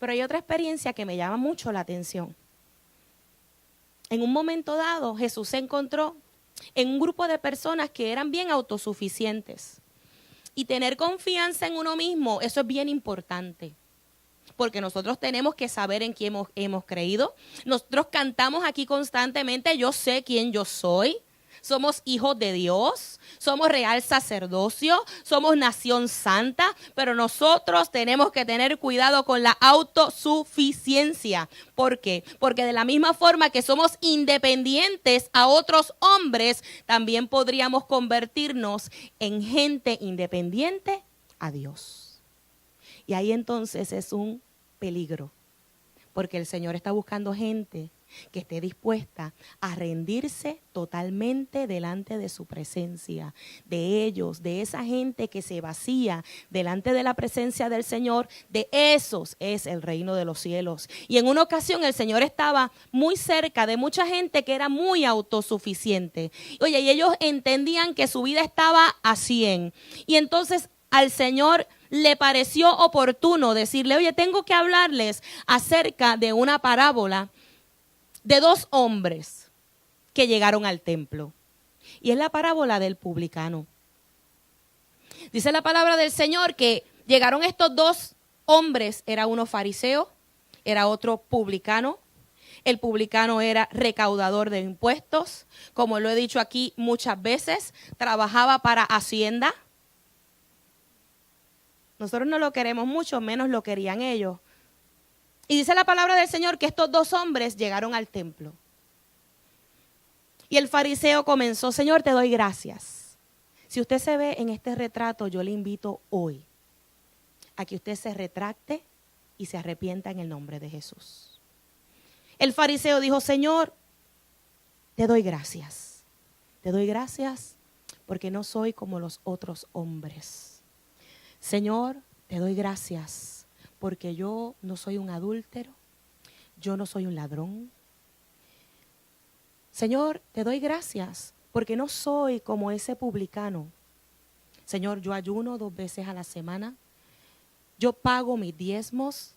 Pero hay otra experiencia que me llama mucho la atención. En un momento dado, Jesús se encontró en un grupo de personas que eran bien autosuficientes. Y tener confianza en uno mismo, eso es bien importante. Porque nosotros tenemos que saber en quién hemos creído. Nosotros cantamos aquí constantemente, yo sé quién yo soy. Somos hijos de Dios, somos real sacerdocio, somos nación santa, pero nosotros tenemos que tener cuidado con la autosuficiencia. ¿Por qué? Porque de la misma forma que somos independientes a otros hombres, también podríamos convertirnos en gente independiente a Dios. Y ahí entonces es un peligro, porque el Señor está buscando gente que esté dispuesta a rendirse totalmente delante de su presencia, de ellos, de esa gente que se vacía delante de la presencia del Señor, de esos es el reino de los cielos. Y en una ocasión el Señor estaba muy cerca de mucha gente que era muy autosuficiente. Oye, y ellos entendían que su vida estaba a 100. Y entonces al Señor le pareció oportuno decirle, oye, tengo que hablarles acerca de una parábola de dos hombres que llegaron al templo. Y es la parábola del publicano. Dice la palabra del Señor que llegaron estos dos hombres, era uno fariseo, era otro publicano. El publicano era recaudador de impuestos, como lo he dicho aquí muchas veces, trabajaba para Hacienda. Nosotros no lo queremos mucho, menos lo querían ellos. Y dice la palabra del Señor que estos dos hombres llegaron al templo. Y el fariseo comenzó, Señor, te doy gracias. Si usted se ve en este retrato, yo le invito hoy a que usted se retracte y se arrepienta en el nombre de Jesús. El fariseo dijo, Señor, te doy gracias. Te doy gracias porque no soy como los otros hombres. Señor, te doy gracias porque yo no soy un adúltero, yo no soy un ladrón. Señor, te doy gracias porque no soy como ese publicano. Señor, yo ayuno 2 veces a la semana, yo pago mis diezmos.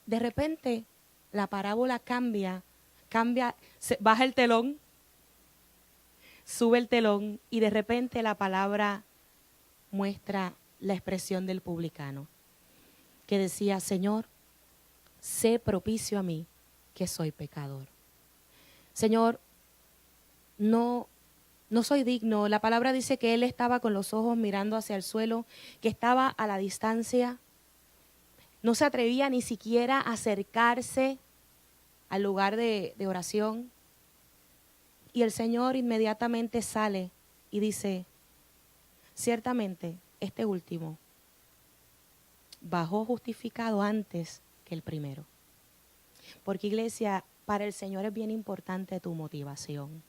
De repente la parábola cambia, baja el telón, sube el telón y de repente la palabra muestra la expresión del publicano, que decía, Señor, sé propicio a mí, que soy pecador. Señor, no soy digno. La palabra dice que él estaba con los ojos mirando hacia el suelo, que estaba a la distancia. No se atrevía ni siquiera a acercarse al lugar de oración. Y el Señor inmediatamente sale y dice, ciertamente, este último bajó justificado antes que el primero. Porque, iglesia, para el Señor es bien importante tu motivación.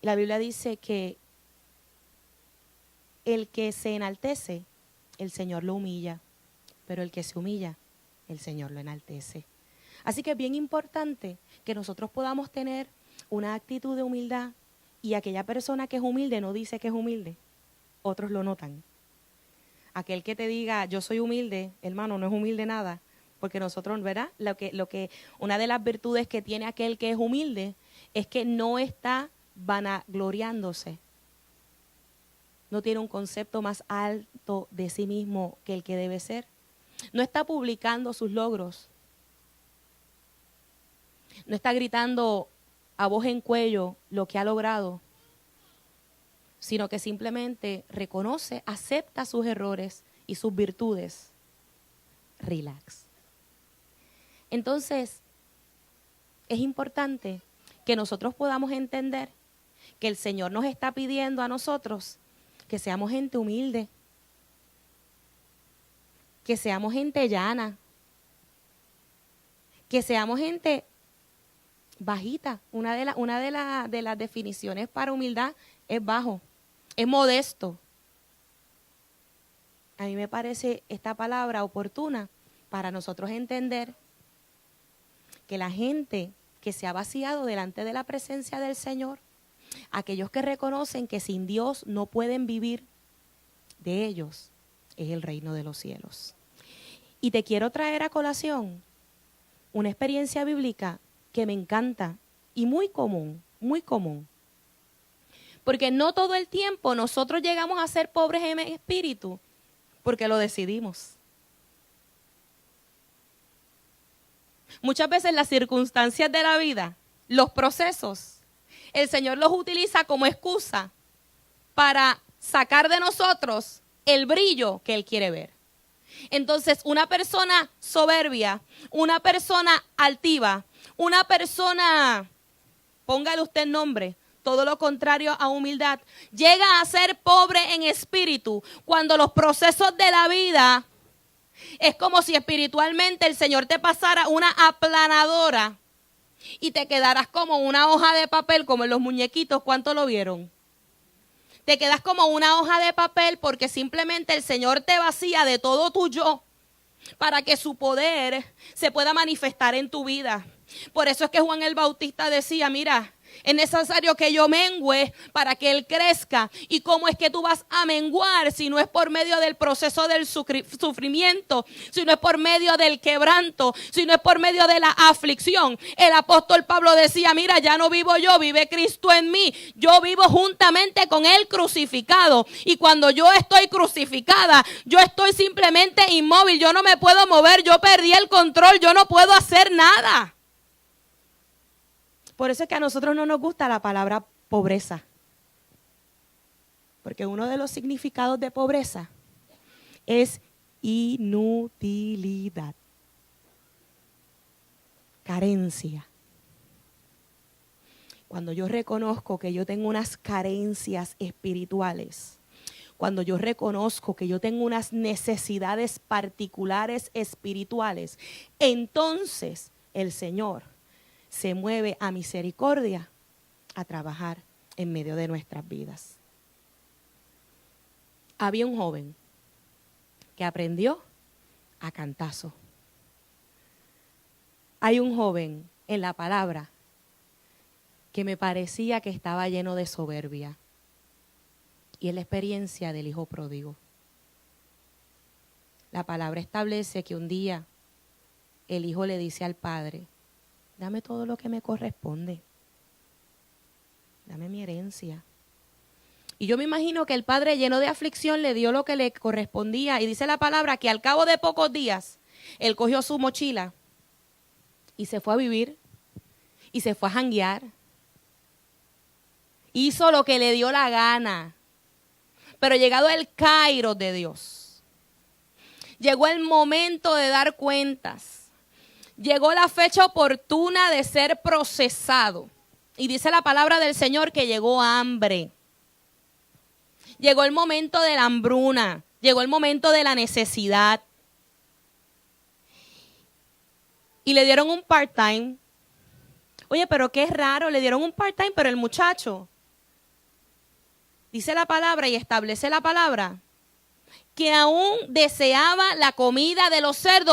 La Biblia dice que el que se enaltece, el Señor lo humilla, pero el que se humilla, el Señor lo enaltece. Así que es bien importante que nosotros podamos tener una actitud de humildad, y aquella persona que es humilde no dice que es humilde, otros lo notan. Aquel que te diga, yo soy humilde, hermano, no es humilde nada, porque nosotros, ¿verdad? Una de las virtudes que tiene aquel que es humilde es que no está vanagloriándose. No tiene un concepto más alto de sí mismo que el que debe ser. No está publicando sus logros. No está gritando a voz en cuello lo que ha logrado, sino que simplemente reconoce, acepta sus errores y sus virtudes. Relax. Entonces, es importante que nosotros podamos entender que el Señor nos está pidiendo a nosotros que seamos gente humilde, que seamos gente llana, que seamos gente bajita. Una de las definiciones para humildad es bajo, es modesto. A mí me parece esta palabra oportuna para nosotros entender que la gente que se ha vaciado delante de la presencia del Señor, aquellos que reconocen que sin Dios no pueden vivir, de ellos es el reino de los cielos. Y te quiero traer a colación una experiencia bíblica que me encanta y muy común, muy común. Porque no todo el tiempo nosotros llegamos a ser pobres en espíritu porque lo decidimos. Muchas veces las circunstancias de la vida, los procesos, el Señor los utiliza como excusa para sacar de nosotros el brillo que Él quiere ver. Entonces, una persona soberbia, una persona altiva, una persona, póngale usted nombre, todo lo contrario a humildad, llega a ser pobre en espíritu cuando los procesos de la vida es como si espiritualmente el Señor te pasara una aplanadora y te quedaras como una hoja de papel, como en los muñequitos. ¿Cuánto lo vieron? Te quedas como una hoja de papel porque simplemente el Señor te vacía de todo tu yo para que su poder se pueda manifestar en tu vida. Por eso es que Juan el Bautista decía, mira, es necesario que yo mengüe para que Él crezca. ¿Y cómo es que tú vas a menguar si no es por medio del proceso del sufrimiento, si no es por medio del quebranto, si no es por medio de la aflicción? El apóstol Pablo decía, mira, ya no vivo yo, vive Cristo en mí. Yo vivo juntamente con Él crucificado. Y cuando yo estoy crucificada, yo estoy simplemente inmóvil. Yo no me puedo mover, yo perdí el control, yo no puedo hacer nada. Por eso es que a nosotros no nos gusta la palabra pobreza. Porque uno de los significados de pobreza es inutilidad, carencia. Cuando yo reconozco que yo tengo unas carencias espirituales, cuando yo reconozco que yo tengo unas necesidades particulares espirituales, entonces el Señor se mueve a misericordia a trabajar en medio de nuestras vidas. Había un joven que aprendió a cantazo. Hay un joven en la palabra que me parecía que estaba lleno de soberbia. Y es la experiencia del hijo pródigo. La palabra establece que un día el hijo le dice al padre, dame todo lo que me corresponde. Dame mi herencia. Y yo me imagino que el padre, lleno de aflicción, le dio lo que le correspondía. Y dice la palabra que al cabo de pocos días, él cogió su mochila y se fue a vivir. Y se fue a janguear. Hizo lo que le dio la gana. Pero llegado el kairos de Dios, llegó el momento de dar cuentas. Llegó la fecha oportuna de ser procesado. Y dice la palabra del Señor que llegó hambre. Llegó el momento de la hambruna. Llegó el momento de la necesidad. Y le dieron un part-time. Oye, pero qué raro, le dieron un part-time, pero el muchacho, dice la palabra y establece la palabra, que aún deseaba la comida de los cerdos.